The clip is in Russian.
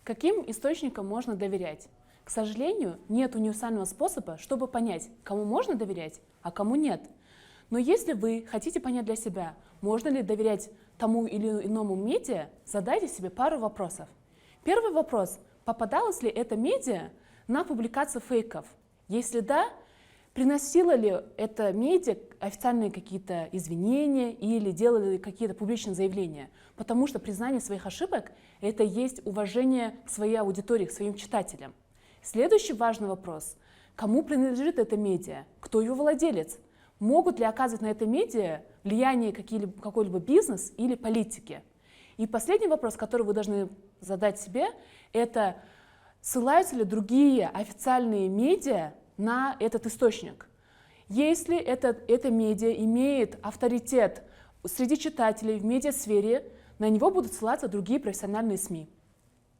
Каким источникам можно доверять? К сожалению, нет универсального способа, чтобы понять, кому можно доверять, а кому нет. Но если вы хотите понять для себя, можно ли доверять тому или иному медиа, задайте себе пару вопросов. Первый вопрос. Попадалось ли это медиа на публикацию фейков? Если да, приносило ли это медиа официальные какие-то извинения или делали какие-то публичные заявления? Потому что признание своих ошибок — это есть уважение к своей аудитории, к своим читателям. Следующий важный вопрос. Кому принадлежит это медиа? Кто его владелец? Могут ли оказывать на это медиа влияние какой-либо бизнес или политики? И последний вопрос, который вы должны задать себе, это ссылаются ли другие официальные медиа на этот источник. Если это медиа имеет авторитет среди читателей в медиасфере, на него будут ссылаться другие профессиональные СМИ.